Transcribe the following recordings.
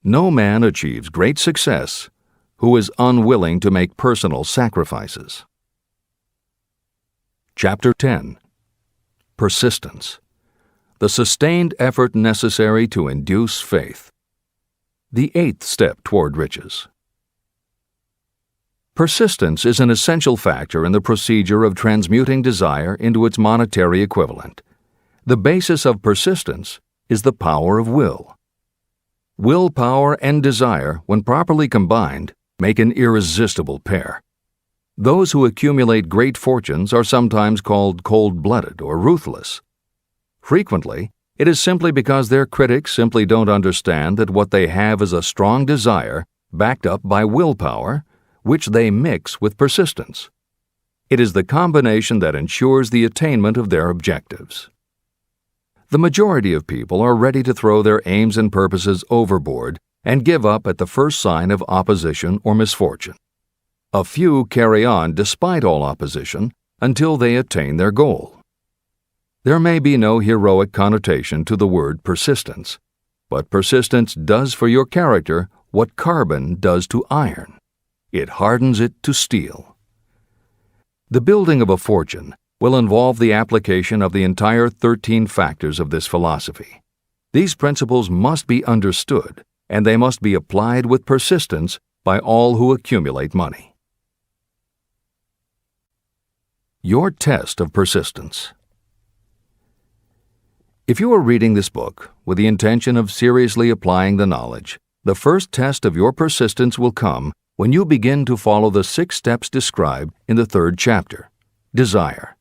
No man achieves great success who is unwilling to make personal sacrifices. Chapter 10. Persistence. The sustained effort necessary to induce faith. The 8th step toward riches. Persistence is an essential factor in the procedure of transmuting desire into its monetary equivalent. The basis of persistence is the power of will. Willpower and desire, when properly combined, make an irresistible pair. Those who accumulate great fortunes are sometimes called cold-blooded or ruthless. Frequently, it is simply because their critics simply don't understand that what they have is a strong desire backed up by willpower, which they mix with persistence. It is the combination that ensures the attainment of their objectives. The majority of people are ready to throw their aims and purposes overboard and give up at the first sign of opposition or misfortune. A few carry on despite all opposition until they attain their goal. There may be no heroic connotation to the word persistence, but persistence does for your character what carbon does to iron. It hardens it to steel. The building of a fortune will involve the application of the entire 13 factors of this philosophy. These principles must be understood, and they must be applied with persistence by all who accumulate money. Your test of persistence. If you are reading this book with the intention of seriously applying the knowledge, the first test of your persistence will come when you begin to follow the 6 steps described in the 3rd chapter, desire.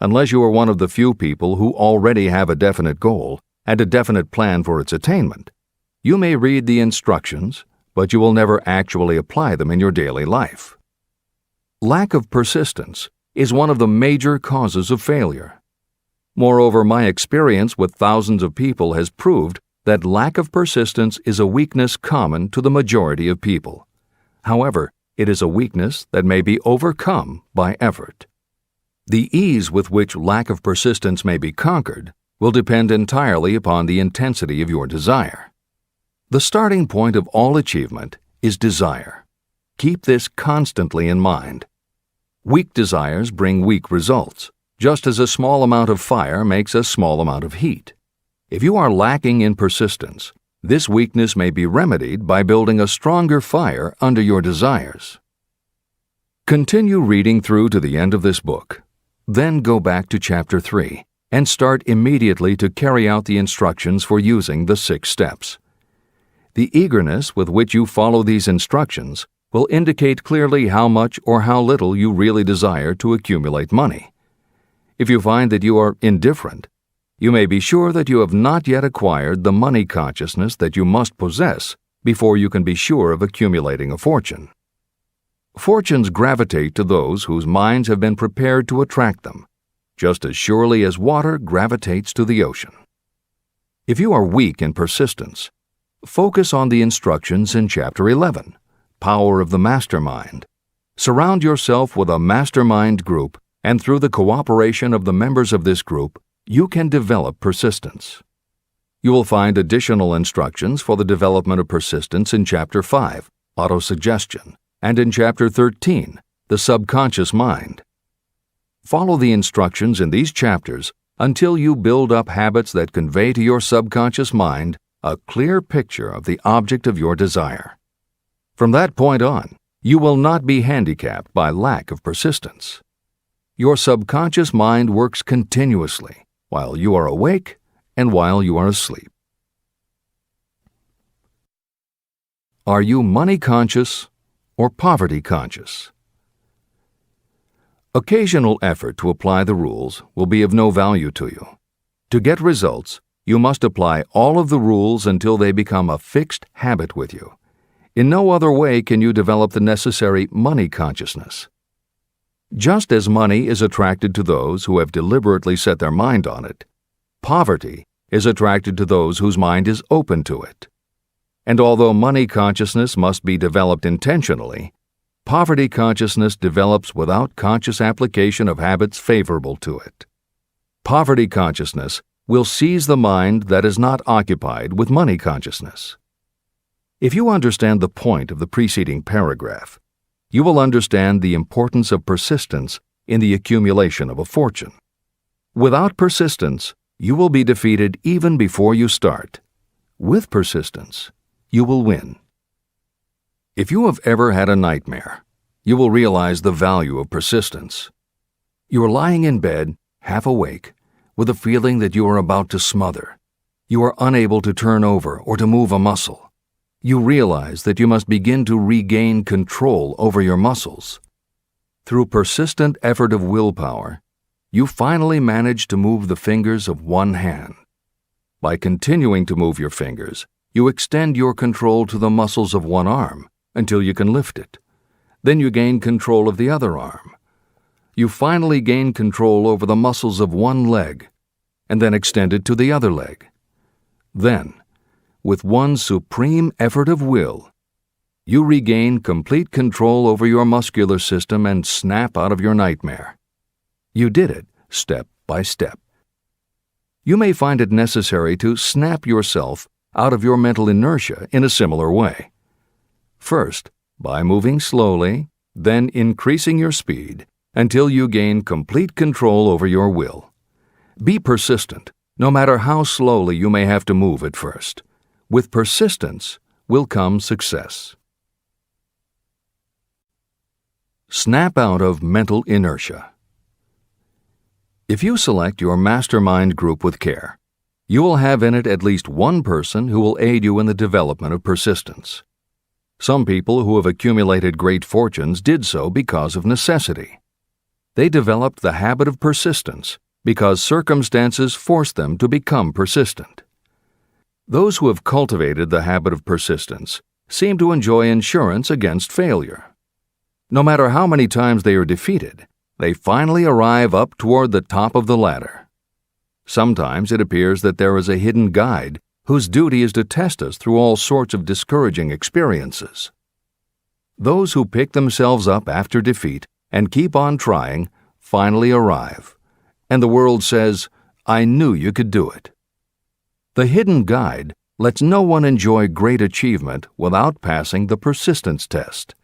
Unless you are one of the few people who already have a definite goal and a definite plan for its attainment, you may read the instructions, but you will never actually apply them in your daily life. Lack of persistence is one of the major causes of failure. Moreover, my experience with thousands of people has proved that lack of persistence is a weakness common to the majority of people. However, it is a weakness that may be overcome by effort. The ease with which lack of persistence may be conquered will depend entirely upon the intensity of your desire. The starting point of all achievement is desire. Keep this constantly in mind. Weak desires bring weak results, just as a small amount of fire makes a small amount of heat. If you are lacking in persistence, this weakness may be remedied by building a stronger fire under your desires. Continue reading through to the end of this book. Then go back to Chapter 3 and start immediately to carry out the instructions for using the 6 steps. The eagerness with which you follow these instructions will indicate clearly how much or how little you really desire to accumulate money. If you find that you are indifferent, you may be sure that you have not yet acquired the money consciousness that you must possess before you can be sure of accumulating a fortune. Fortunes gravitate to those whose minds have been prepared to attract them, just as surely as water gravitates to the ocean. If you are weak in persistence, focus on the instructions in Chapter 11, Power of the Mastermind. Surround yourself with a mastermind group, and through the cooperation of the members of this group, you can develop persistence. You will find additional instructions for the development of persistence in Chapter 5, Autosuggestion, and in Chapter 13, The Subconscious Mind. Follow the instructions in these chapters until you build up habits that convey to your subconscious mind a clear picture of the object of your desire. From that point on, you will not be handicapped by lack of persistence. Your subconscious mind works continuously while you are awake and while you are asleep. Are you money conscious or poverty conscious? Occasional effort to apply the rules will be of no value to you. To get results, you must apply all of the rules until they become a fixed habit with you. In no other way can you develop the necessary money consciousness. Just as money is attracted to those who have deliberately set their mind on it, poverty is attracted to those whose mind is open to it. And although money consciousness must be developed intentionally, poverty consciousness develops without conscious application of habits favorable to it. Poverty consciousness will seize the mind that is not occupied with money consciousness. If you understand the point of the preceding paragraph, you will understand the importance of persistence in the accumulation of a fortune. Without persistence, you will be defeated even before you start. With persistence, you will win. If you have ever had a nightmare, you will realize the value of persistence. You are lying in bed, half awake, with a feeling that you are about to smother. You are unable to turn over or to move a muscle. You realize that you must begin to regain control over your muscles. Through persistent effort of willpower, you finally manage to move the fingers of one hand. By continuing to move your fingers, you extend your control to the muscles of one arm until you can lift it. Then you gain control of the other arm. You finally gain control over the muscles of one leg, and then extend it to the other leg. Then, with one supreme effort of will, you regain complete control over your muscular system and snap out of your nightmare. You did it step by step. You may find it necessary to snap yourself out of your mental inertia in a similar way. First, by moving slowly, then increasing your speed until you gain complete control over your will. Be persistent, no matter how slowly you may have to move at first. With persistence will come success. Snap out of mental inertia. If you select your mastermind group with care, you will have in it at least one person who will aid you in the development of persistence. Some people who have accumulated great fortunes did so because of necessity. They developed the habit of persistence because circumstances forced them to become persistent. Those who have cultivated the habit of persistence seem to enjoy insurance against failure. No matter how many times they are defeated, they finally arrive up toward the top of the ladder. Sometimes it appears that there is a hidden guide whose duty is to test us through all sorts of discouraging experiences. Those who pick themselves up after defeat and keep on trying finally arrive, and the world says, "I knew you could do it." The hidden guide lets no one enjoy great achievement without passing the persistence test.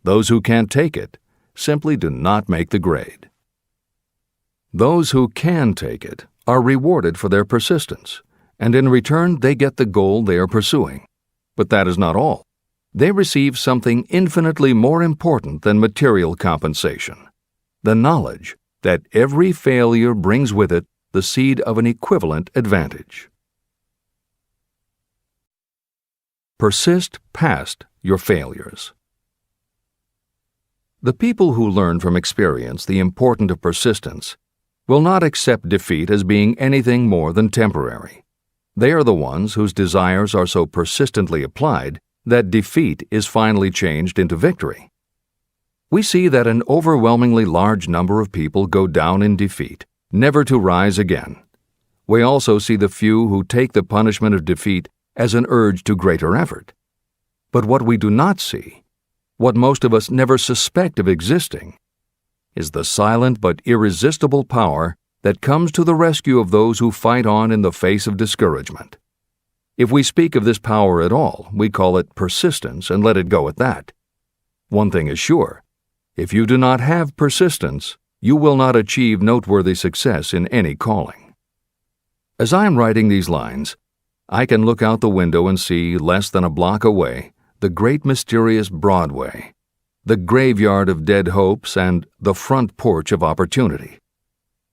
Those who can't take it simply do not make the grade. Those who can take it are rewarded for their persistence, and in return they get the goal they are pursuing. But that is not all. They receive something infinitely more important than material compensation: the knowledge that every failure brings with it the seed of an equivalent advantage. Persist past your failures. The people who learn from experience the importance of persistence will not accept defeat as being anything more than temporary. They are the ones whose desires are so persistently applied that defeat is finally changed into victory. We see that an overwhelmingly large number of people go down in defeat, never to rise again. We also see the few who take the punishment of defeat as an urge to greater effort. But what we do not see, what most of us never suspect of existing, is the silent but irresistible power that comes to the rescue of those who fight on in the face of discouragement. If we speak of this power at all, we call it persistence and let it go at that. One thing is sure: if you do not have persistence, you will not achieve noteworthy success in any calling. As I am writing these lines, I can look out the window and see, less than a block away, the great mysterious Broadway, the graveyard of dead hopes and the front porch of opportunity.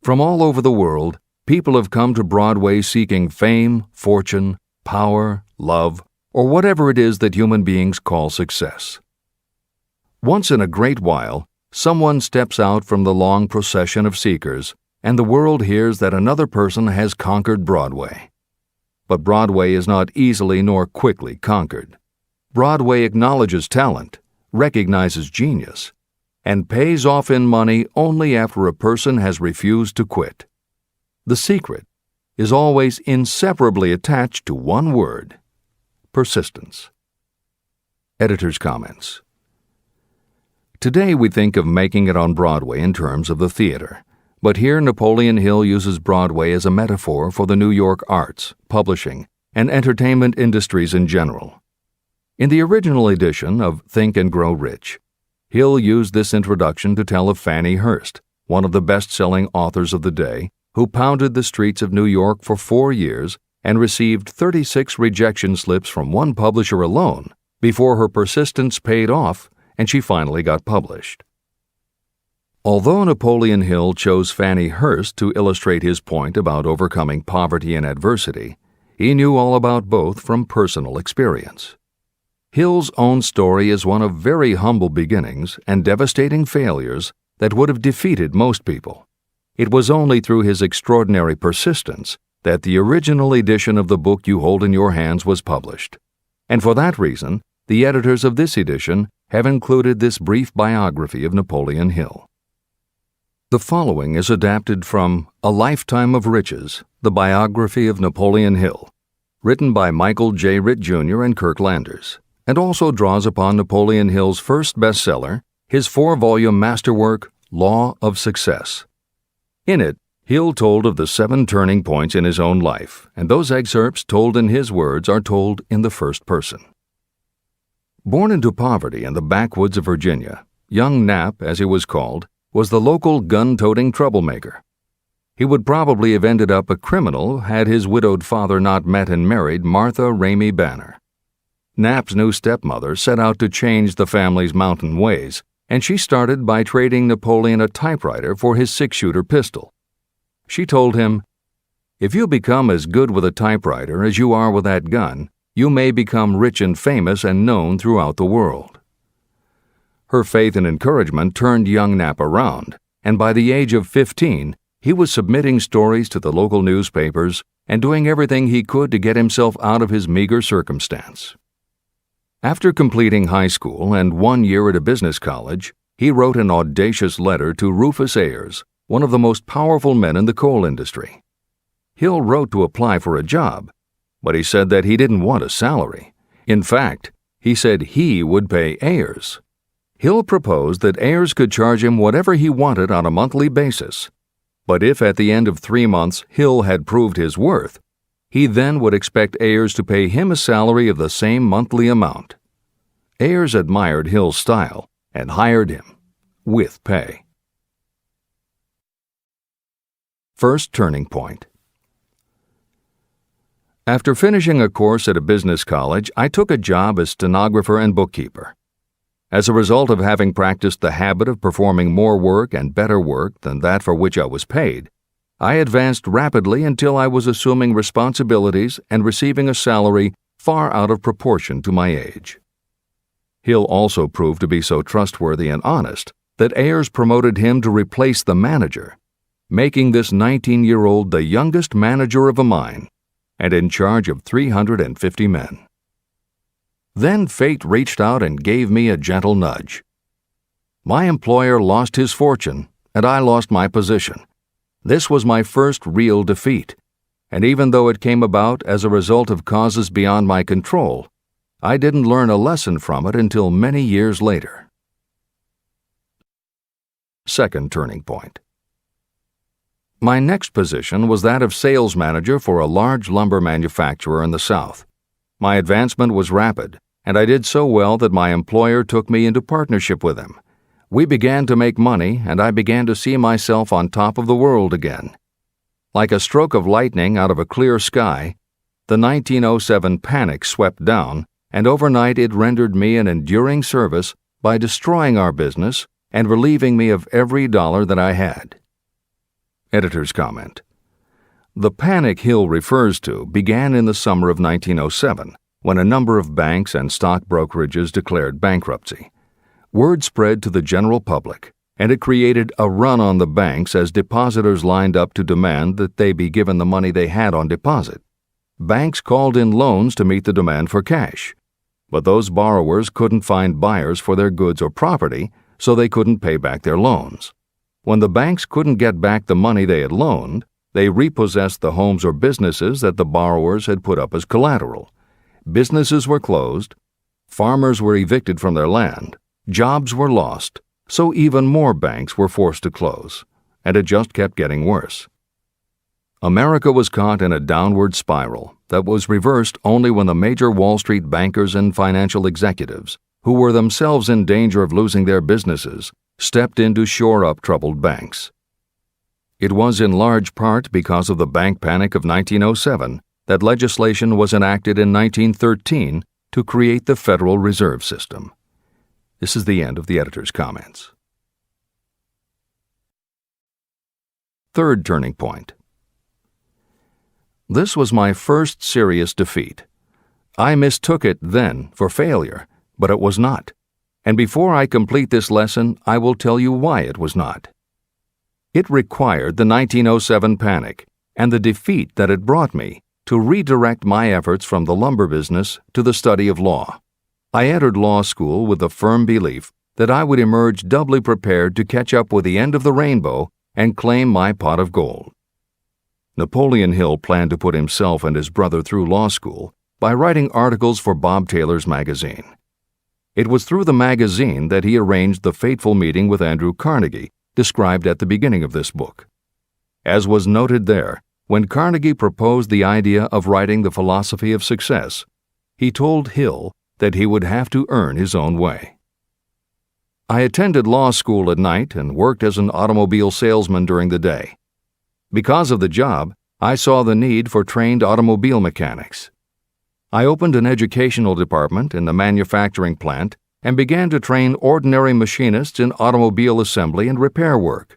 From all over the world, people have come to Broadway seeking fame, fortune, power, love, or whatever it is that human beings call success. Once in a great while, someone steps out from the long procession of seekers, and the world hears that another person has conquered Broadway. But Broadway is not easily nor quickly conquered. Broadway acknowledges talent, recognizes genius, and pays off in money only after a person has refused to quit. The secret is always inseparably attached to one word: persistence. Editor's comments. Today we think of making it on Broadway in terms of the theater, but here Napoleon Hill uses Broadway as a metaphor for the New York arts, publishing, and entertainment industries in general. In the original edition of Think and Grow Rich, Hill used this introduction to tell of Fannie Hurst, one of the best-selling authors of the day, who pounded the streets of New York for 4 years and received 36 rejection slips from one publisher alone before her persistence paid off and she finally got published. Although Napoleon Hill chose Fannie Hurst to illustrate his point about overcoming poverty and adversity, he knew all about both from personal experience. Hill's own story is one of very humble beginnings and devastating failures that would have defeated most people. It was only through his extraordinary persistence that the original edition of the book you hold in your hands was published. And for that reason, the editors of this edition have included this brief biography of Napoleon Hill. The following is adapted from A Lifetime of Riches, the biography of Napoleon Hill, written by Michael J. Ritt Jr. and Kirk Landers, and also draws upon Napoleon Hill's first bestseller, his 4-volume masterwork, Law of Success. In it, Hill told of the 7 turning points in his own life, and those excerpts told in his words are told in the first person. Born into poverty in the backwoods of Virginia, young Nap, as he was called, was the local gun-toting troublemaker. He would probably have ended up a criminal had his widowed father not met and married Martha Ramey Banner. Nap's new stepmother set out to change the family's mountain ways, and she started by trading Napoleon a typewriter for his 6-shooter pistol. She told him, "If you become as good with a typewriter as you are with that gun, you may become rich and famous and known throughout the world." Her faith and encouragement turned young Nap around, and by the age of 15, he was submitting stories to the local newspapers and doing everything he could to get himself out of his meager circumstance. After completing high school and 1 year at a business college, he wrote an audacious letter to Rufus Ayers, one of the most powerful men in the coal industry. Hill wrote to apply for a job, but he said that he didn't want a salary. In fact, he said he would pay Ayers. Hill proposed that Ayers could charge him whatever he wanted on a monthly basis, but if at the end of 3 months Hill had proved his worth, he then would expect Ayers to pay him a salary of the same monthly amount. Ayers admired Hill's style and hired him, with pay. First turning point. After finishing a course at a business college, I took a job as stenographer and bookkeeper. As a result of having practiced the habit of performing more work and better work than that for which I was paid, I advanced rapidly until I was assuming responsibilities and receiving a salary far out of proportion to my age. Hill also proved to be so trustworthy and honest that Ayers promoted him to replace the manager, making this 19-year-old the youngest manager of a mine and in charge of 350 men. Then fate reached out and gave me a gentle nudge. My employer lost his fortune, and I lost my position. This was my first real defeat, and even though it came about as a result of causes beyond my control, I didn't learn a lesson from it until many years later. Second turning point. My next position was that of sales manager for a large lumber manufacturer in the South. My advancement was rapid, and I did so well that my employer took me into partnership with him. We began to make money, and I began to see myself on top of the world again. Like a stroke of lightning out of a clear sky, the 1907 panic swept down, and overnight it rendered me an enduring service by destroying our business and relieving me of every dollar that I had. Editor's comment. The panic Hill refers to began in the summer of 1907, when a number of banks and stock brokerages declared bankruptcy. Word spread to the general public, and it created a run on the banks as depositors lined up to demand that they be given the money they had on deposit. Banks called in loans to meet the demand for cash, but those borrowers couldn't find buyers for their goods or property, so they couldn't pay back their loans. When the banks couldn't get back the money they had loaned, they repossessed the homes or businesses that the borrowers had put up as collateral. Businesses were closed, farmers were evicted from their land, jobs were lost, so even more banks were forced to close, and it just kept getting worse. America was caught in a downward spiral that was reversed only when the major Wall Street bankers and financial executives, who were themselves in danger of losing their businesses, stepped in to shore up troubled banks. It was in large part because of the bank panic of 1907 that legislation was enacted in 1913 to create the Federal Reserve System. This is the end of the editor's comments. Third turning point. This was my first serious defeat. I mistook it then for failure, but it was not. And before I complete this lesson, I will tell you why it was not. It required the 1907 panic and the defeat that it brought me to redirect my efforts from the lumber business to the study of law. I entered law school with the firm belief that I would emerge doubly prepared to catch up with the end of the rainbow and claim my pot of gold. Napoleon Hill planned to put himself and his brother through law school by writing articles for Bob Taylor's magazine. It was through the magazine that he arranged the fateful meeting with Andrew Carnegie, described at the beginning of this book. As was noted there, when Carnegie proposed the idea of writing The Philosophy of Success, he told Hill that he would have to earn his own way. I attended law school at night and worked as an automobile salesman during the day. Because of the job, I saw the need for trained automobile mechanics. I opened an educational department in the manufacturing plant and began to train ordinary machinists in automobile assembly and repair work.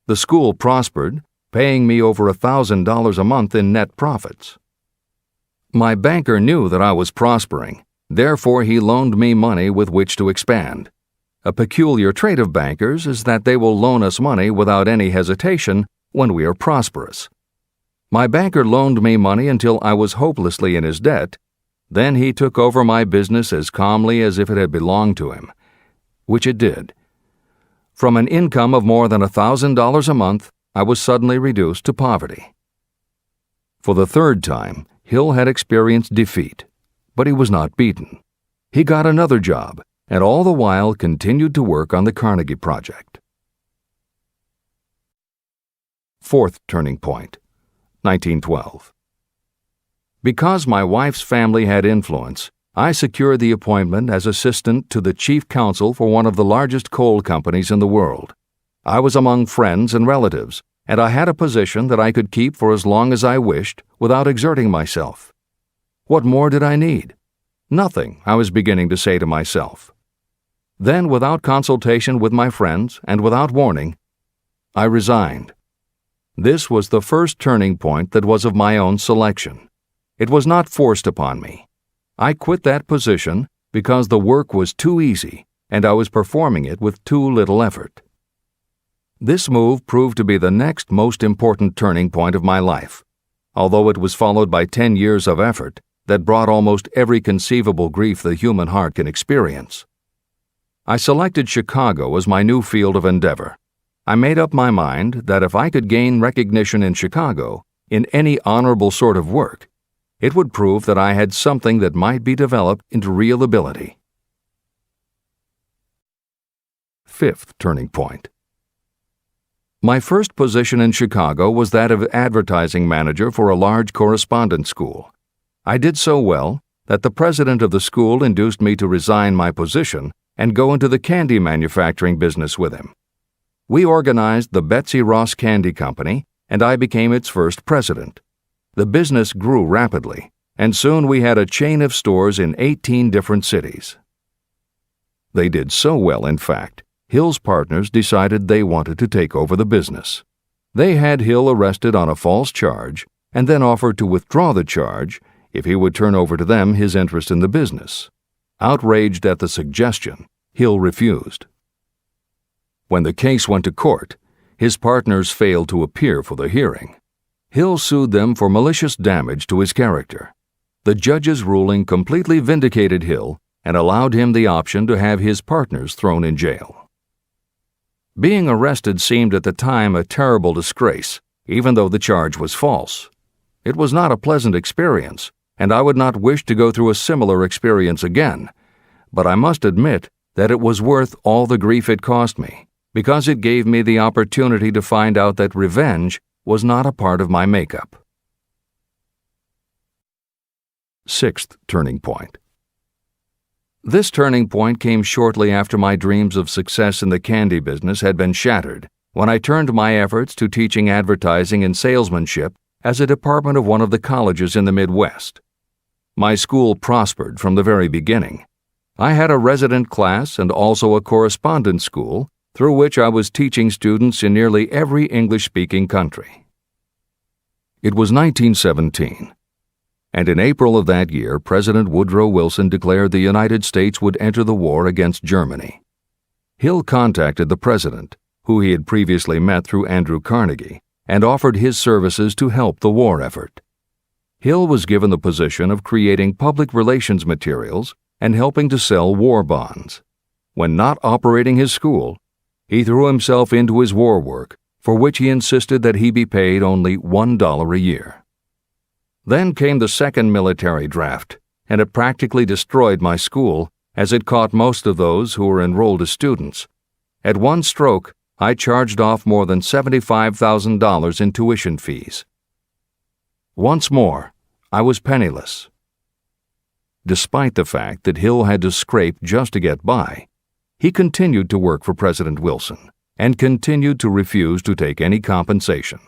The school prospered, paying me over $1,000 a month in net profits. My banker knew that I was prospering, therefore he loaned me money with which to expand. A peculiar trait of bankers is that they will loan us money without any hesitation when we are prosperous. My banker loaned me money until I was hopelessly in his debt. Then he took over my business as calmly as if it had belonged to him, which it did. From an income of more than $1,000 a month, I was suddenly reduced to poverty. For the third time, Hill had experienced defeat, but he was not beaten. He got another job, and all the while continued to work on the Carnegie Project. Fourth turning point, 1912. Because my wife's family had influence, I secured the appointment as assistant to the chief counsel for one of the largest coal companies in the world. I was among friends and relatives, and I had a position that I could keep for as long as I wished without exerting myself. What more did I need? Nothing, I was beginning to say to myself. Then, without consultation with my friends and without warning, I resigned. This was the first turning point that was of my own selection. It was not forced upon me. I quit that position because the work was too easy and I was performing it with too little effort. This move proved to be the next most important turning point of my life, although it was followed by 10 years of effort that brought almost every conceivable grief the human heart can experience. I selected Chicago as my new field of endeavor. I made up my mind that if I could gain recognition in Chicago, in any honorable sort of work, it would prove that I had something that might be developed into real ability. Fifth turning point. My first position in Chicago was that of advertising manager for a large correspondence school. I did so well that the president of the school induced me to resign my position and go into the candy manufacturing business with him. We organized the Betsy Ross Candy Company, and I became its first president. The business grew rapidly, and soon we had a chain of stores in 18 different cities. They did so well, in fact, Hill's partners decided they wanted to take over the business. They had Hill arrested on a false charge and then offered to withdraw the charge if he would turn over to them his interest in the business. Outraged at the suggestion, Hill refused. When the case went to court, his partners failed to appear for the hearing. Hill sued them for malicious damage to his character. The judge's ruling completely vindicated Hill and allowed him the option to have his partners thrown in jail. Being arrested seemed at the time a terrible disgrace, even though the charge was false. It was not a pleasant experience, and I would not wish to go through a similar experience again, but I must admit that it was worth all the grief it cost me, because it gave me the opportunity to find out that revenge was not a part of my makeup. Sixth turning point. This turning point came shortly after my dreams of success in the candy business had been shattered, when I turned my efforts to teaching advertising and salesmanship as a department of one of the colleges in the Midwest. My school prospered from the very beginning. I had a resident class and also a correspondence school through which I was teaching students in nearly every English-speaking country. It was 1917. And in April of that year, President Woodrow Wilson declared the United States would enter the war against Germany. Hill contacted the president, who he had previously met through Andrew Carnegie, and offered his services to help the war effort. Hill was given the position of creating public relations materials and helping to sell war bonds. When not operating his school, he threw himself into his war work, for which he insisted that he be paid only $1 a year. Then came the second military draft, and it practically destroyed my school, as it caught most of those who were enrolled as students. At one stroke, I charged off more than $75,000 in tuition fees. Once more, I was penniless. Despite the fact that Hill had to scrape just to get by, he continued to work for President Wilson and continued to refuse to take any compensation.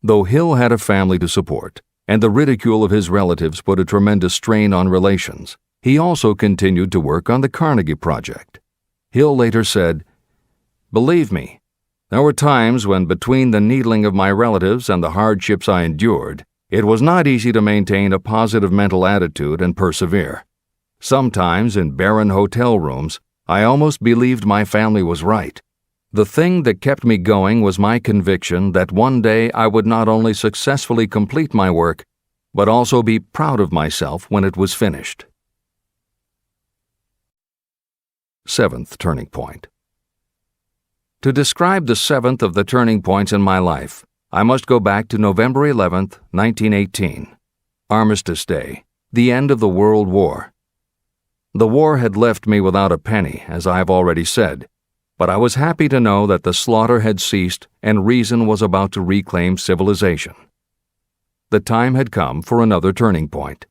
Though Hill had a family to support, and the ridicule of his relatives put a tremendous strain on relations, he also continued to work on the Carnegie Project. Hill later said, "Believe me, there were times when between the needling of my relatives and the hardships I endured, it was not easy to maintain a positive mental attitude and persevere. Sometimes in barren hotel rooms, I almost believed my family was right. The thing that kept me going was my conviction that one day I would not only successfully complete my work, but also be proud of myself when it was finished." Seventh turning point. To describe the seventh of the turning points in my life, I must go back to November 11, 1918, Armistice Day, the end of the World War. The war had left me without a penny, as I have already said, but I was happy to know that the slaughter had ceased and reason was about to reclaim civilization. The time had come for another turning point.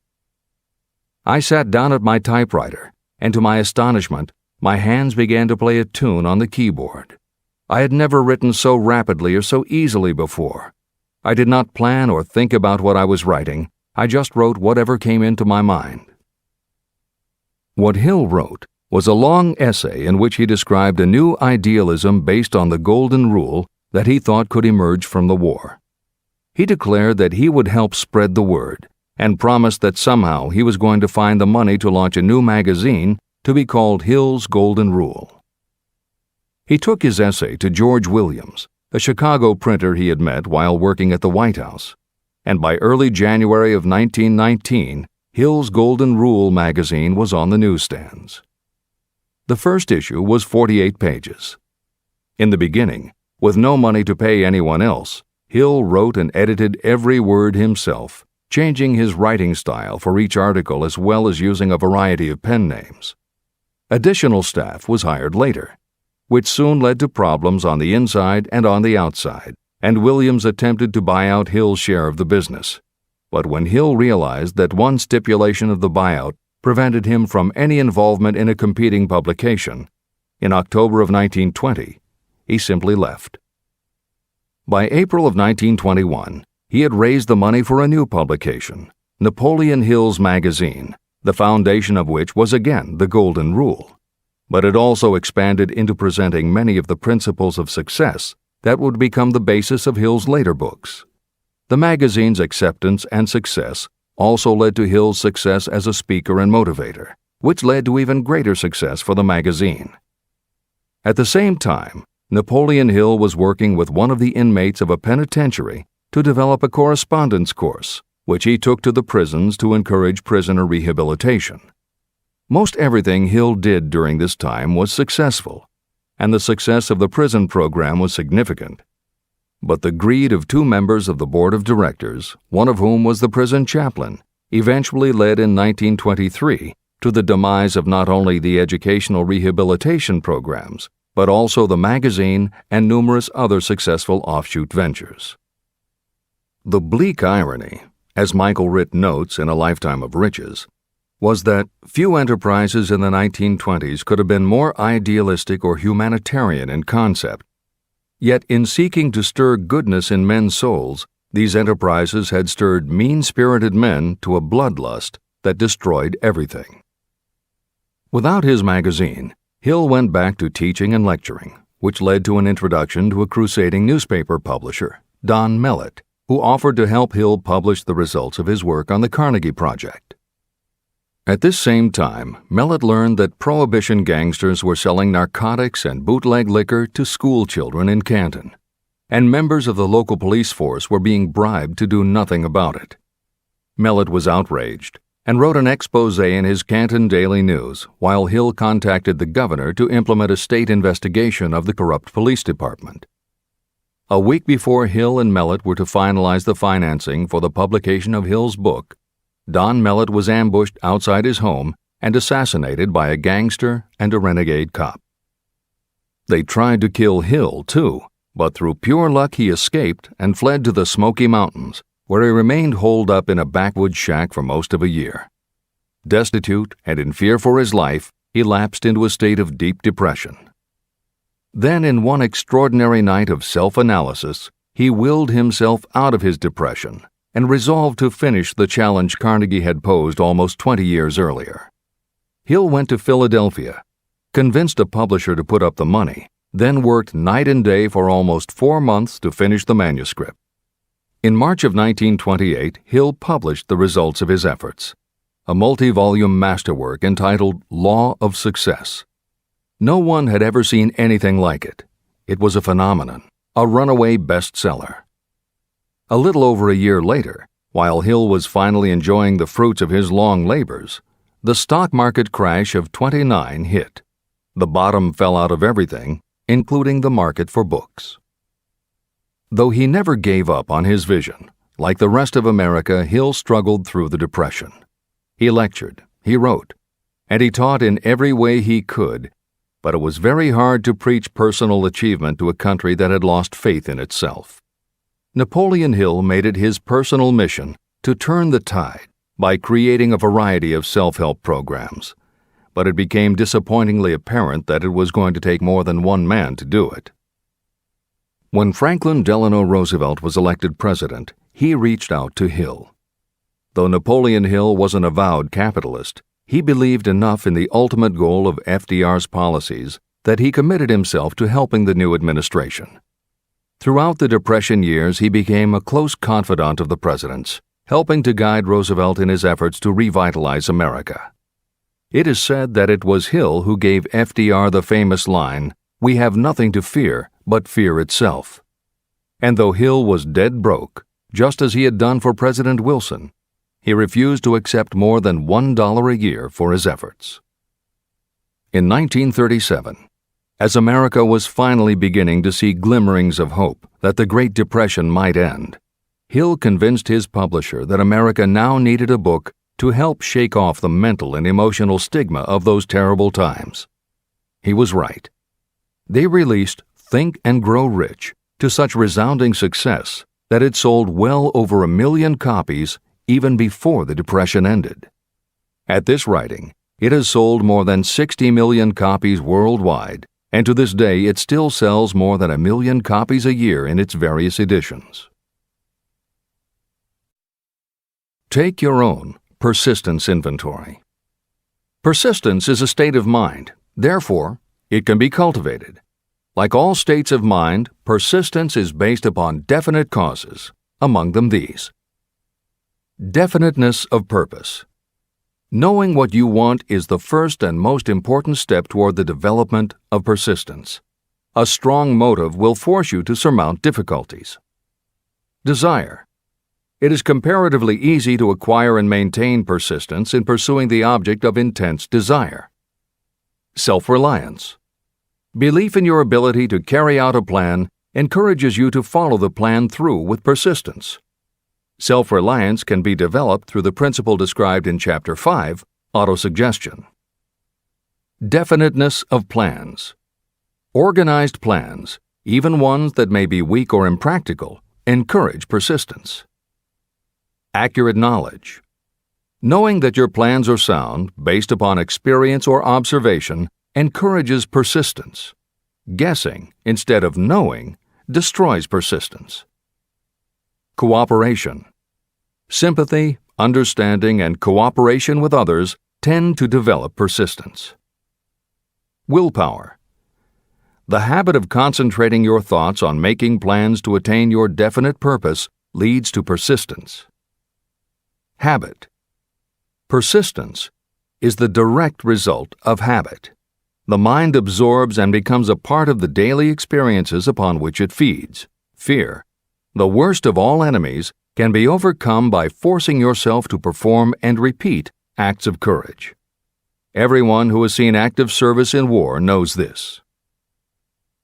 I sat down at my typewriter, and to my astonishment, my hands began to play a tune on the keyboard. I had never written so rapidly or so easily before. I did not plan or think about what I was writing. I just wrote whatever came into my mind. What Hill wrote was a long essay in which he described a new idealism based on the golden rule that he thought could emerge from the war. He declared that he would help spread the word and promised that somehow he was going to find the money to launch a new magazine to be called Hill's Golden Rule. He took his essay to George Williams, a Chicago printer he had met while working at the White House, and by early January of 1919, Hill's Golden Rule magazine was on the newsstands. The first issue was 48 pages. In the beginning, with no money to pay anyone else, Hill wrote and edited every word himself, changing his writing style for each article as well as using a variety of pen names. Additional staff was hired later, which soon led to problems on the inside and on the outside, and Williams attempted to buy out Hill's share of the business. But when Hill realized that one stipulation of the buyout prevented him from any involvement in a competing publication, in October of 1920, he simply left. By April of 1921, he had raised the money for a new publication, Napoleon Hill's magazine, the foundation of which was again the Golden Rule, but it also expanded into presenting many of the principles of success that would become the basis of Hill's later books. The magazine's acceptance and success also led to Hill's success as a speaker and motivator, which led to even greater success for the magazine. At the same time, Napoleon Hill was working with one of the inmates of a penitentiary to develop a correspondence course, which he took to the prisons to encourage prisoner rehabilitation. Most everything Hill did during this time was successful, and the success of the prison program was significant. But the greed of two members of the board of directors, one of whom was the prison chaplain, eventually led in 1923 to the demise of not only the educational rehabilitation programs, but also the magazine and numerous other successful offshoot ventures. The bleak irony, as Michael Ritt notes in A Lifetime of Riches, was that few enterprises in the 1920s could have been more idealistic or humanitarian in concept. Yet in seeking to stir goodness in men's souls, these enterprises had stirred mean-spirited men to a bloodlust that destroyed everything. Without his magazine, Hill went back to teaching and lecturing, which led to an introduction to a crusading newspaper publisher, Don Mellett, who offered to help Hill publish the results of his work on the Carnegie Project. At this same time, Mellett learned that Prohibition gangsters were selling narcotics and bootleg liquor to school children in Canton, and members of the local police force were being bribed to do nothing about it. Mellett was outraged and wrote an expose in his Canton Daily News while Hill contacted the governor to implement a state investigation of the corrupt police department. A week before Hill and Mellett were to finalize the financing for the publication of Hill's book, Don Mellett was ambushed outside his home and assassinated by a gangster and a renegade cop. They tried to kill Hill, too, but through pure luck he escaped and fled to the Smoky Mountains, where he remained holed up in a backwoods shack for most of a year. Destitute and in fear for his life, he lapsed into a state of deep depression. Then, in one extraordinary night of self-analysis, he willed himself out of his depression and resolved to finish the challenge Carnegie had posed almost 20 years earlier. Hill went to Philadelphia, convinced a publisher to put up the money, then worked night and day for almost 4 months to finish the manuscript. In March of 1928, Hill published the results of his efforts, a multi-volume masterwork entitled Law of Success. No one had ever seen anything like it. It was a phenomenon, a runaway bestseller. A little over a year later, while Hill was finally enjoying the fruits of his long labors, the stock market crash of '29 hit. The bottom fell out of everything, including the market for books. Though he never gave up on his vision, like the rest of America, Hill struggled through the Depression. He lectured, he wrote, and he taught in every way he could, but it was very hard to preach personal achievement to a country that had lost faith in itself. Napoleon Hill made it his personal mission to turn the tide by creating a variety of self-help programs, but it became disappointingly apparent that it was going to take more than one man to do it. When Franklin Delano Roosevelt was elected president, he reached out to Hill. Though Napoleon Hill was an avowed capitalist, he believed enough in the ultimate goal of FDR's policies that he committed himself to helping the new administration. Throughout the Depression years, he became a close confidant of the president's, helping to guide Roosevelt in his efforts to revitalize America. It is said that it was Hill who gave FDR the famous line, "We have nothing to fear but fear itself." And though Hill was dead broke, just as he had done for President Wilson, he refused to accept more than $1 a year for his efforts. In 1937, as America was finally beginning to see glimmerings of hope that the Great Depression might end, Hill convinced his publisher that America now needed a book to help shake off the mental and emotional stigma of those terrible times. He was right. They released Think and Grow Rich to such resounding success that it sold well over 1 million copies even before the Depression ended. At this writing, it has sold more than 60 million copies worldwide, and to this day it still sells more than 1 million copies a year in its various editions. Take your own persistence inventory. Persistence is a state of mind. Therefore, it can be cultivated. Like all states of mind, persistence is based upon definite causes, among them these. Definiteness of purpose. Knowing what you want is the first and most important step toward the development of persistence. A strong motive will force you to surmount difficulties. Desire. It is comparatively easy to acquire and maintain persistence in pursuing the object of intense desire. Self-reliance. Belief in your ability to carry out a plan encourages you to follow the plan through with persistence. Self-reliance can be developed through the principle described in Chapter 5, Autosuggestion. Definiteness of plans. Organized plans, even ones that may be weak or impractical, encourage persistence. Accurate knowledge. Knowing that your plans are sound, based upon experience or observation, encourages persistence. Guessing, instead of knowing, destroys persistence. Cooperation. Sympathy, understanding, and cooperation with others tend to develop persistence. Willpower. The habit of concentrating your thoughts on making plans to attain your definite purpose leads to persistence. Habit. Persistence is the direct result of habit. The mind absorbs and becomes a part of the daily experiences upon which it feeds. Fear, the worst of all enemies, can be overcome by forcing yourself to perform and repeat acts of courage. Everyone who has seen active service in war knows this.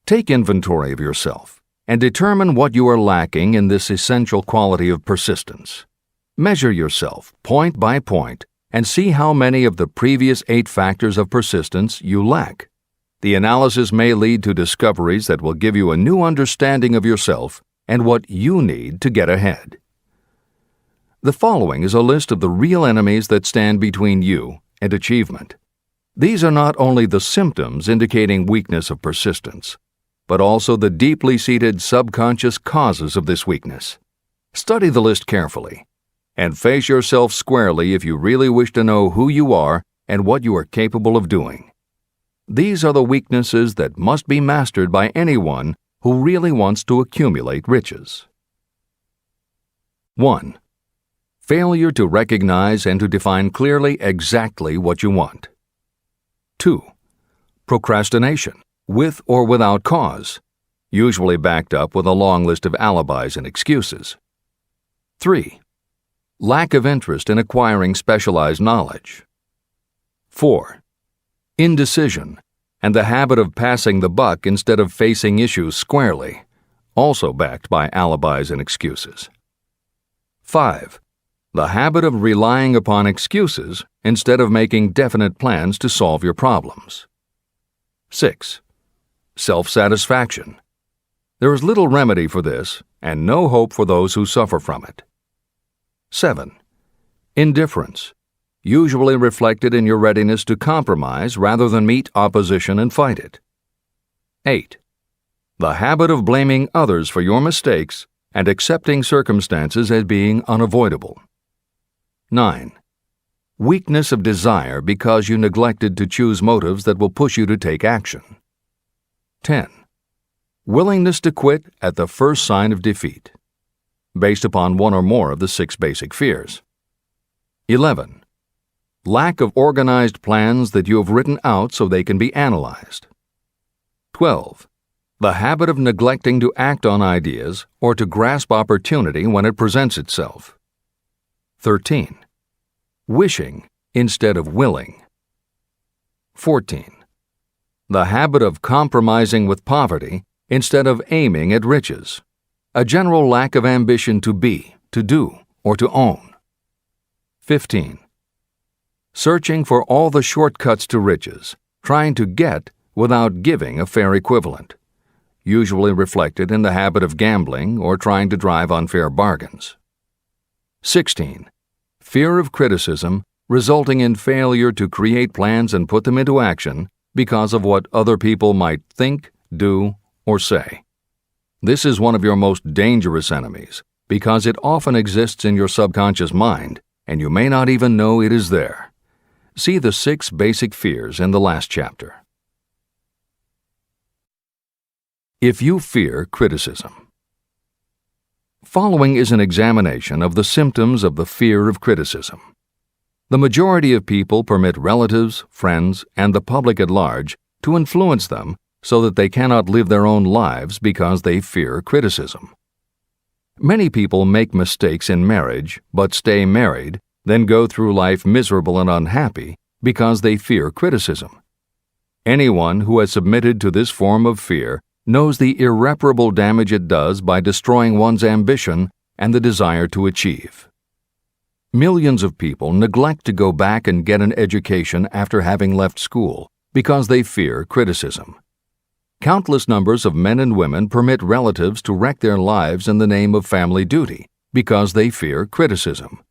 Take inventory of yourself and determine what you are lacking in this essential quality of persistence. Measure yourself point by point and see how many of the previous 8 factors of persistence you lack. The analysis may lead to discoveries that will give you a new understanding of yourself and what you need to get ahead. The following is a list of the real enemies that stand between you and achievement. These are not only the symptoms indicating weakness of persistence, but also the deeply seated subconscious causes of this weakness. Study the list carefully and face yourself squarely if you really wish to know who you are and what you are capable of doing. These are the weaknesses that must be mastered by anyone who really wants to accumulate riches. 1. Failure to recognize and to define clearly exactly what you want. 2. Procrastination, with or without cause, usually backed up with a long list of alibis and excuses. 3. Lack of interest in acquiring specialized knowledge. 4. Indecision, and the habit of passing the buck instead of facing issues squarely, also backed by alibis and excuses. 5. The habit of relying upon excuses instead of making definite plans to solve your problems. 6. Self-satisfaction. There is little remedy for this and no hope for those who suffer from it. 7. Indifference, usually reflected in your readiness to compromise rather than meet opposition and fight it. 8. The habit of blaming others for your mistakes and accepting circumstances as being unavoidable. 9. Weakness of desire because you neglected to choose motives that will push you to take action. 10. Willingness to quit at the first sign of defeat, based upon one or more of the 6 basic fears. 11. Lack of organized plans that you have written out so they can be analyzed. 12. The habit of neglecting to act on ideas or to grasp opportunity when it presents itself. 13. Wishing instead of willing. 14. The habit of compromising with poverty instead of aiming at riches. A general lack of ambition to be, to do, or to own. 15. Searching for all the shortcuts to riches, trying to get without giving a fair equivalent, usually reflected in the habit of gambling or trying to drive unfair bargains. 16. Fear of criticism, resulting in failure to create plans and put them into action because of what other people might think, do, or say. This is one of your most dangerous enemies because it often exists in your subconscious mind and you may not even know it is there. See the 6 basic fears in the last chapter. If you fear criticism. Following is an examination of the symptoms of the fear of criticism. The majority of people permit relatives, friends, and the public at large to influence them so that they cannot live their own lives because they fear criticism. Many people make mistakes in marriage but stay married, then go through life miserable and unhappy because they fear criticism. Anyone who has submitted to this form of fear knows the irreparable damage it does by destroying one's ambition and the desire to achieve. Millions of people neglect to go back and get an education after having left school because they fear criticism. Countless numbers of men and women permit relatives to wreck their lives in the name of family duty because they fear criticism.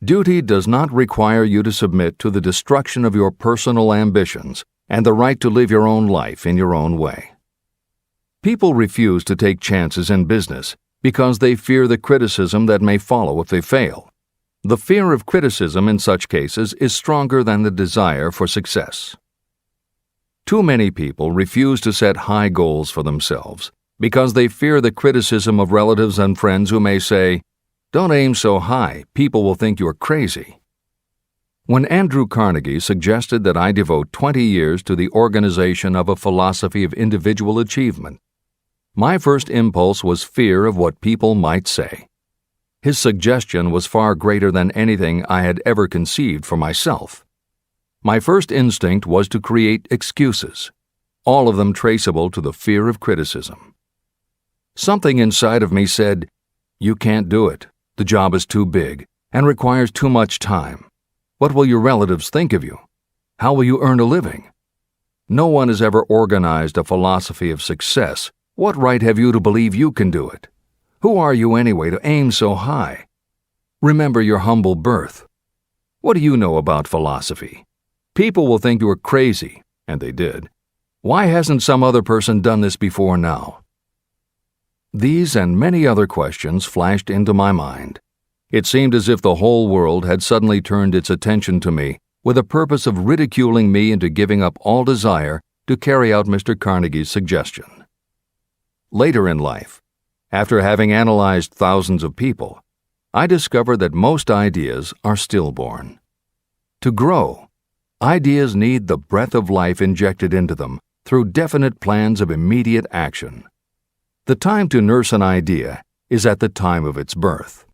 Duty does not require you to submit to the destruction of your personal ambitions and the right to live your own life in your own way. People refuse to take chances in business because they fear the criticism that may follow if they fail. The fear of criticism in such cases is stronger than the desire for success. Too many people refuse to set high goals for themselves because they fear the criticism of relatives and friends who may say, "Don't aim so high, people will think you're crazy." When Andrew Carnegie suggested that I devote 20 years to the organization of a philosophy of individual achievement, my first impulse was fear of what people might say. His suggestion was far greater than anything I had ever conceived for myself. My first instinct was to create excuses, all of them traceable to the fear of criticism. Something inside of me said, "You can't do it. The job is too big and requires too much time. What will your relatives think of you? How will you earn a living? No one has ever organized a philosophy of success. What right have you to believe you can do it? Who are you anyway to aim so high? Remember your humble birth. What do you know about philosophy? People will think you are crazy," and they did. "Why hasn't some other person done this before now?" These and many other questions flashed into my mind. It seemed as if the whole world had suddenly turned its attention to me with a purpose of ridiculing me into giving up all desire to carry out Mr. Carnegie's suggestion. Later in life, after having analyzed thousands of people, I discovered that most ideas are stillborn. To grow, ideas need the breath of life injected into them through definite plans of immediate action. The time to nurse an idea is at the time of its birth.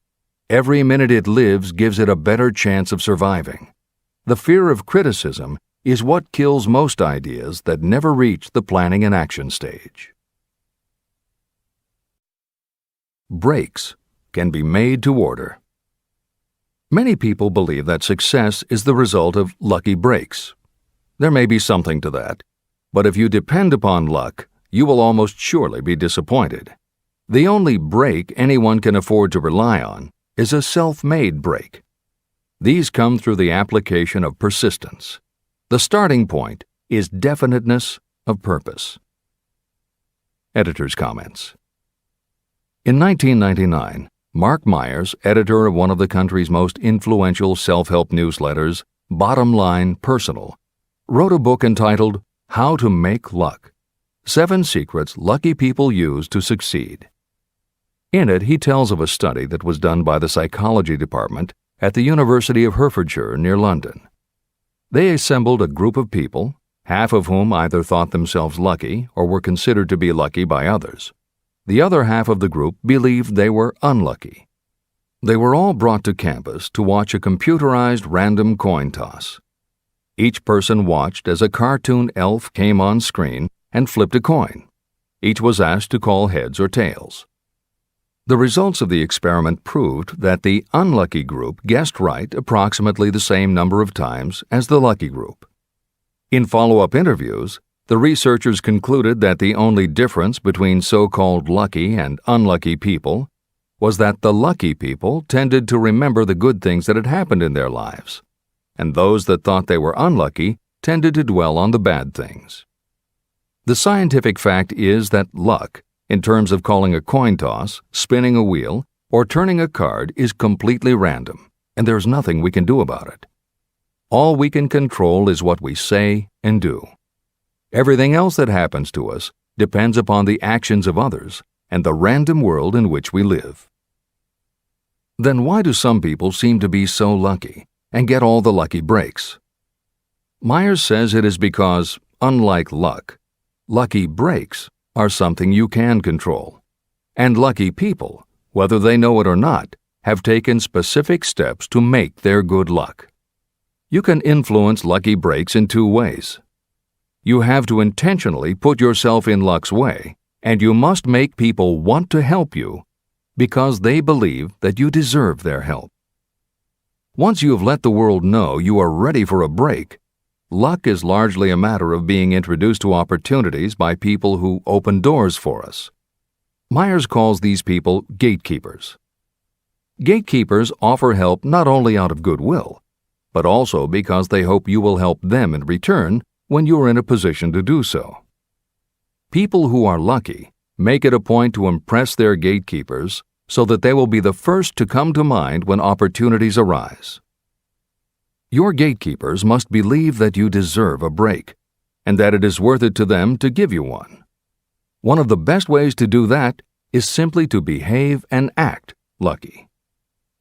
Every minute it lives gives it a better chance of surviving. The fear of criticism is what kills most ideas that never reach the planning and action stage. Breaks can be made to order. Many people believe that success is the result of lucky breaks. There may be something to that, but if you depend upon luck, you will almost surely be disappointed. The only break anyone can afford to rely on is a self-made break. These come through the application of persistence. The starting point is definiteness of purpose. Editor's comments. In 1999, Mark Myers, editor of one of the country's most influential self-help newsletters, Bottom Line Personal, wrote a book entitled How to Make Luck: 7 Secrets Lucky People Use to Succeed. In it, he tells of a study that was done by the psychology department at the University of Hertfordshire near London. They assembled a group of people, half of whom either thought themselves lucky or were considered to be lucky by others. The other half of the group believed they were unlucky. They were all brought to campus to watch a computerized random coin toss. Each person watched as a cartoon elf came on screen and flipped a coin. Each was asked to call heads or tails. The results of the experiment proved that the unlucky group guessed right approximately the same number of times as the lucky group. In follow-up interviews, the researchers concluded that the only difference between so-called lucky and unlucky people was that the lucky people tended to remember the good things that had happened in their lives, and those that thought they were unlucky tended to dwell on the bad things. The scientific fact is that luck, in terms of calling a coin toss, spinning a wheel, or turning a card, is completely random, and there's nothing we can do about it. All we can control is what we say and do. Everything else that happens to us depends upon the actions of others and the random world in which we live. Then why do some people seem to be so lucky and get all the lucky breaks? Myers says it is because, unlike luck, lucky breaks are something you can control, and lucky people, whether they know it or not, have taken specific steps to make their good luck. You can influence lucky breaks in 2 ways. You have to intentionally put yourself in luck's way, and you must make people want to help you because they believe that you deserve their help. Once you have let the world know you are ready for a break, luck is largely a matter of being introduced to opportunities by people who open doors for us. Myers calls these people gatekeepers. Gatekeepers offer help not only out of goodwill, but also because they hope you will help them in return when you are in a position to do so. People who are lucky make it a point to impress their gatekeepers so that they will be the first to come to mind when opportunities arise. Your gatekeepers must believe that you deserve a break, and that it is worth it to them to give you one. One of the best ways to do that is simply to behave and act lucky.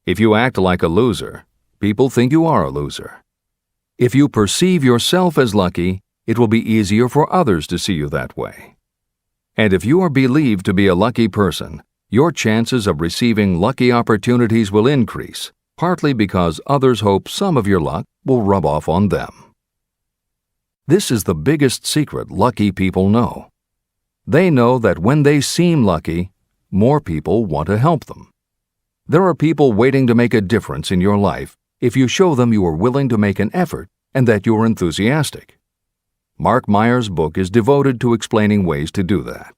If you act like a loser, people think you are a loser. If you perceive yourself as lucky, it will be easier for others to see you that way. And if you are believed to be a lucky person, your chances of receiving lucky opportunities will increase, partly because others hope some of your luck will rub off on them. This is the biggest secret lucky people know. They know that when they seem lucky, more people want to help them. There are people waiting to make a difference in your life if you show them you are willing to make an effort and that you are enthusiastic. Mark Myers' book is devoted to explaining ways to do that.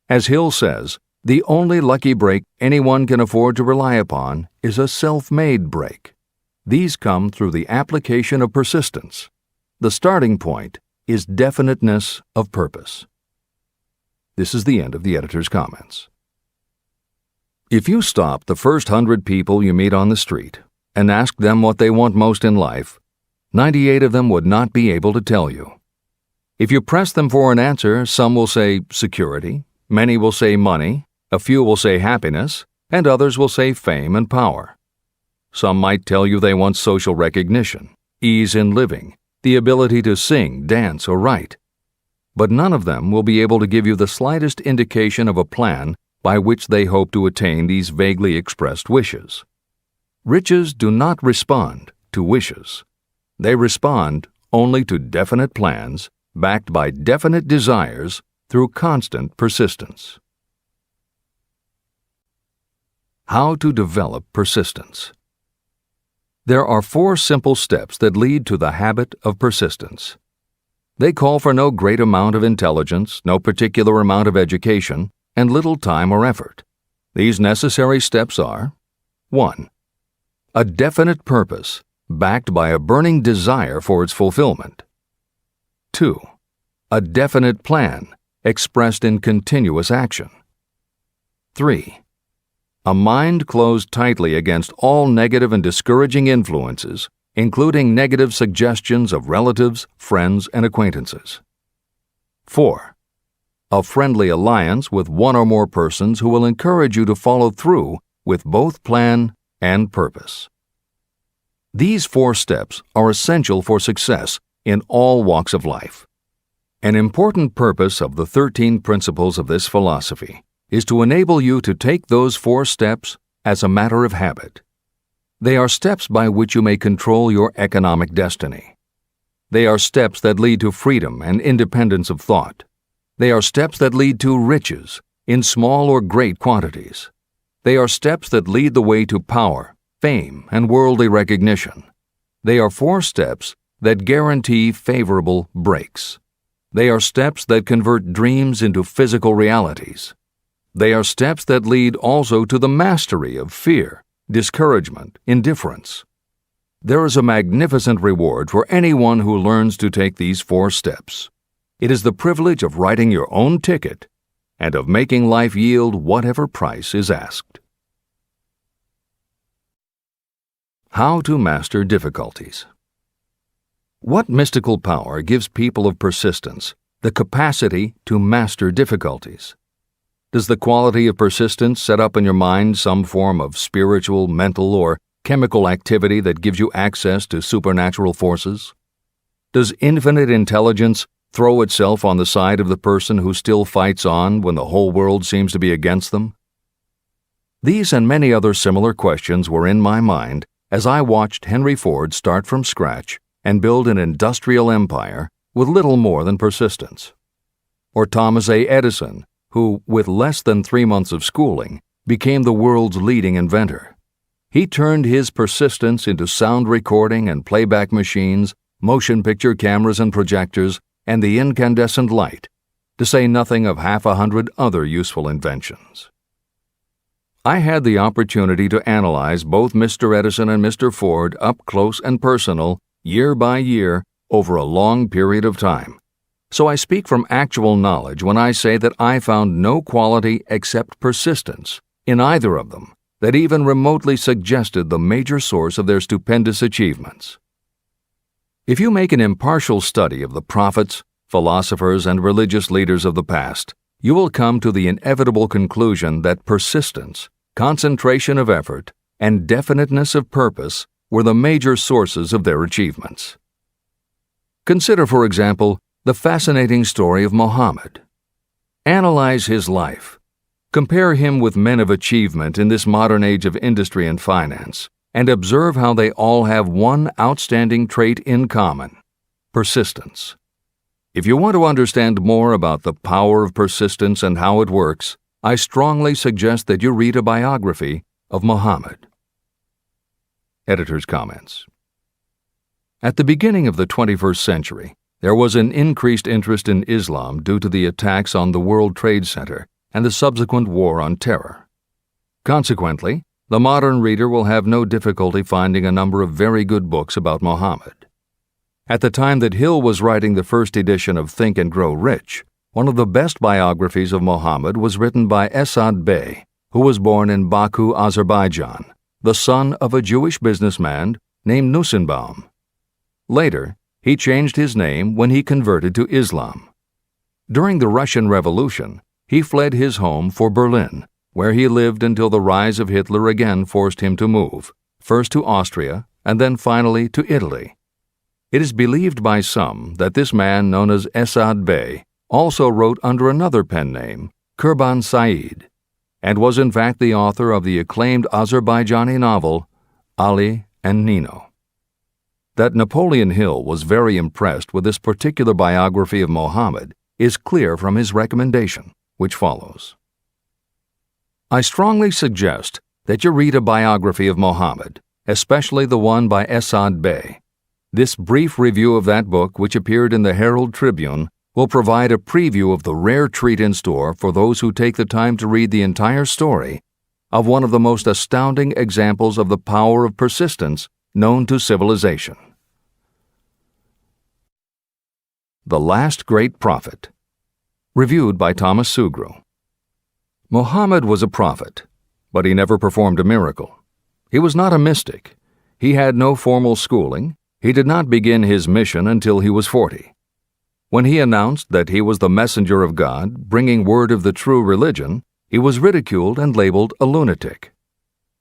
As Hill says, the only lucky break anyone can afford to rely upon is a self-made break. These come through the application of persistence. The starting point is definiteness of purpose. This is the end of the editor's comments. If you stop the first 100 people you meet on the street and ask them what they want most in life, 98 of them would not be able to tell you. If you press them for an answer, some will say security, many will say money, a few will say happiness, and others will say fame and power. Some might tell you they want social recognition, ease in living, the ability to sing, dance, or write. But none of them will be able to give you the slightest indication of a plan by which they hope to attain these vaguely expressed wishes. Riches do not respond to wishes. They respond only to definite plans backed by definite desires through constant persistence. How to develop persistence. There are 4 simple steps that lead to the habit of persistence. They call for no great amount of intelligence, no particular amount of education, and little time or effort. These necessary steps are: 1. A definite purpose, backed by a burning desire for its fulfillment. 2. A definite plan, expressed in continuous action. 3. A mind closed tightly against all negative and discouraging influences, including negative suggestions of relatives, friends, and acquaintances. 4. A friendly alliance with one or more persons who will encourage you to follow through with both plan and purpose. These 4 steps are essential for success in all walks of life. An important purpose of the 13 principles of this philosophy is to enable you to take those 4 steps as a matter of habit. They are steps by which you may control your economic destiny. They are steps that lead to freedom and independence of thought. They are steps that lead to riches, in small or great quantities. They are steps that lead the way to power, fame, and worldly recognition. They are 4 steps that guarantee favorable breaks. They are steps that convert dreams into physical realities. They are steps that lead also to the mastery of fear, discouragement, indifference. There is a magnificent reward for anyone who learns to take these 4 steps. It is the privilege of writing your own ticket and of making life yield whatever price is asked. How to master difficulties. What mystical power gives people of persistence the capacity to master difficulties? Does the quality of persistence set up in your mind some form of spiritual, mental, or chemical activity that gives you access to supernatural forces? Does infinite intelligence throw itself on the side of the person who still fights on when the whole world seems to be against them? These and many other similar questions were in my mind as I watched Henry Ford start from scratch and build an industrial empire with little more than persistence. Or Thomas A. Edison, who, with less than 3 months of schooling, became the world's leading inventor. He turned his persistence into sound recording and playback machines, motion picture cameras and projectors, and the incandescent light, to say nothing of 100 other useful inventions. I had the opportunity to analyze both Mr. Edison and Mr. Ford up close and personal, year by year, over a long period of time. So I speak from actual knowledge when I say that I found no quality except persistence in either of them that even remotely suggested the major source of their stupendous achievements. If you make an impartial study of the prophets, philosophers, and religious leaders of the past, you will come to the inevitable conclusion that persistence, concentration of effort, and definiteness of purpose were the major sources of their achievements. Consider, for example, the fascinating story of Muhammad. Analyze his life. Compare him with men of achievement in this modern age of industry and finance, and observe how they all have one outstanding trait in common: persistence. If you want to understand more about the power of persistence and how it works, I strongly suggest that you read a biography of Muhammad. Editor's comments. At the beginning of the 21st century, there was an increased interest in Islam due to the attacks on the World Trade Center and the subsequent War on Terror. Consequently, the modern reader will have no difficulty finding a number of very good books about Muhammad. At the time that Hill was writing the first edition of Think and Grow Rich, one of the best biographies of Muhammad was written by Esad Bey, who was born in Baku, Azerbaijan, the son of a Jewish businessman named Nusenbaum. Later, he changed his name when he converted to Islam. During the Russian Revolution, he fled his home for Berlin, where he lived until the rise of Hitler again forced him to move, first to Austria and then finally to Italy. It is believed by some that this man, known as Esad Bey, also wrote under another pen name, Kurban Said, and was in fact the author of the acclaimed Azerbaijani novel, Ali and Nino. That Napoleon Hill was very impressed with this particular biography of Muhammad is clear from his recommendation, which follows. I strongly suggest that you read a biography of Muhammad, especially the one by Esad Bey. This brief review of that book, which appeared in the Herald Tribune, will provide a preview of the rare treat in store for those who take the time to read the entire story of one of the most astounding examples of the power of persistence known to civilization. The Last Great Prophet. Reviewed by Thomas Sugru. Muhammad was a prophet, but he never performed a miracle. He was not a mystic. He had no formal schooling. He did not begin his mission until he was 40. When he announced that he was the messenger of God, bringing word of the true religion, he was ridiculed and labeled a lunatic.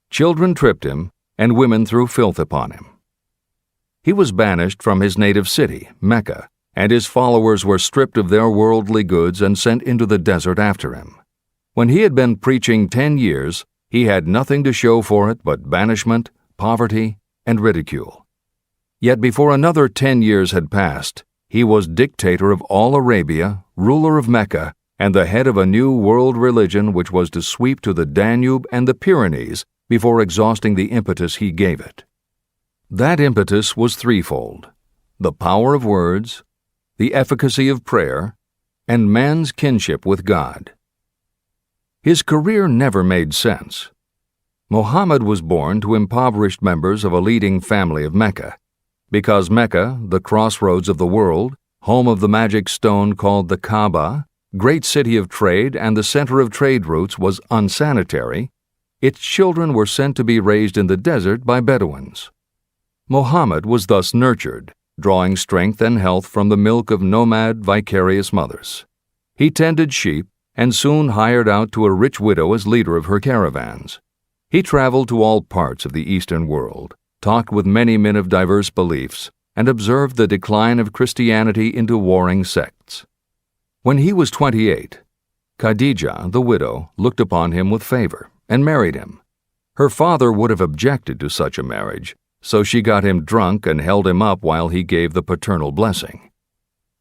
Children tripped him, and women threw filth upon him. He was banished from his native city, Mecca, and his followers were stripped of their worldly goods and sent into the desert after him. When he had been preaching 10 years, he had nothing to show for it but banishment, poverty, and ridicule. Yet before another 10 years had passed, he was dictator of all Arabia, ruler of Mecca, and the head of a new world religion which was to sweep to the Danube and the Pyrenees before exhausting the impetus he gave it. That impetus was threefold: the power of words, the efficacy of prayer, and man's kinship with God. His career never made sense. Muhammad was born to impoverished members of a leading family of Mecca. Because Mecca, the crossroads of the world, home of the magic stone called the Kaaba, great city of trade and the center of trade routes, was unsanitary, its children were sent to be raised in the desert by Bedouins. Muhammad was thus nurtured, drawing strength and health from the milk of nomad, vicarious mothers. He tended sheep and soon hired out to a rich widow as leader of her caravans. He traveled to all parts of the Eastern world, talked with many men of diverse beliefs, and observed the decline of Christianity into warring sects. When he was 28, Khadijah, the widow, looked upon him with favor and married him. Her father would have objected to such a marriage, so she got him drunk and held him up while he gave the paternal blessing.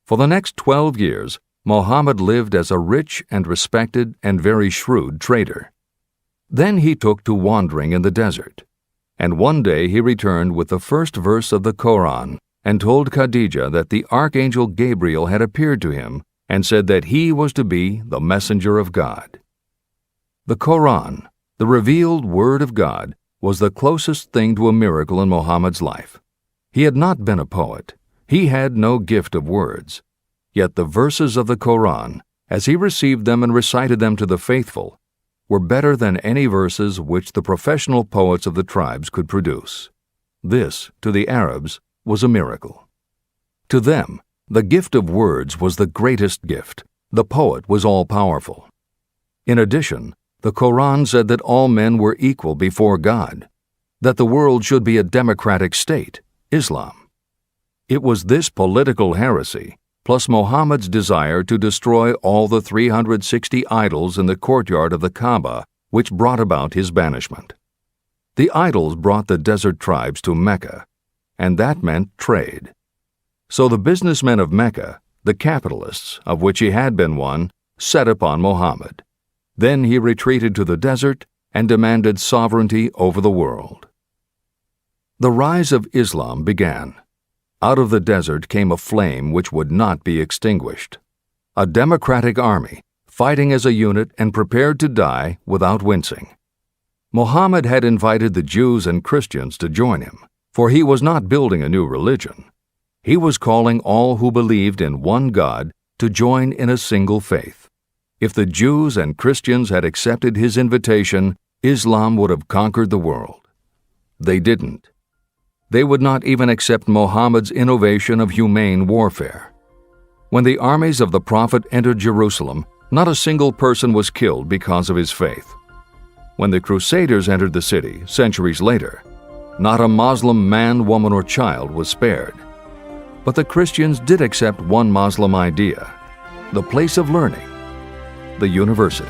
For the next 12 years, Muhammad lived as a rich and respected and very shrewd trader. Then he took to wandering in the desert, and one day he returned with the first verse of the Koran, and told Khadijah that the archangel Gabriel had appeared to him and said that he was to be the messenger of God. The Quran, the revealed Word of God, was the closest thing to a miracle in Muhammad's life. He had not been a poet. He had no gift of words. Yet the verses of the Quran, as he received them and recited them to the faithful, were better than any verses which the professional poets of the tribes could produce. This, to the Arabs, was a miracle. To them, the gift of words was the greatest gift. The poet was all-powerful. In addition, the Quran said that all men were equal before God, that the world should be a democratic state, Islam. It was this political heresy, plus Muhammad's desire to destroy all the 360 idols in the courtyard of the Kaaba, which brought about his banishment. The idols brought the desert tribes to Mecca, and that meant trade. So the businessmen of Mecca, the capitalists, of which he had been one, set upon Muhammad. Then he retreated to the desert and demanded sovereignty over the world. The rise of Islam began. Out of the desert came a flame which would not be extinguished. A democratic army, fighting as a unit and prepared to die without wincing. Muhammad had invited the Jews and Christians to join him, for he was not building a new religion. He was calling all who believed in one God to join in a single faith. If the Jews and Christians had accepted his invitation, Islam would have conquered the world. They didn't. They would not even accept Muhammad's innovation of humane warfare. When the armies of the Prophet entered Jerusalem, not a single person was killed because of his faith. When the Crusaders entered the city centuries later, not a Muslim man, woman, or child was spared. But the Christians did accept one Muslim idea, the place of learning, the university.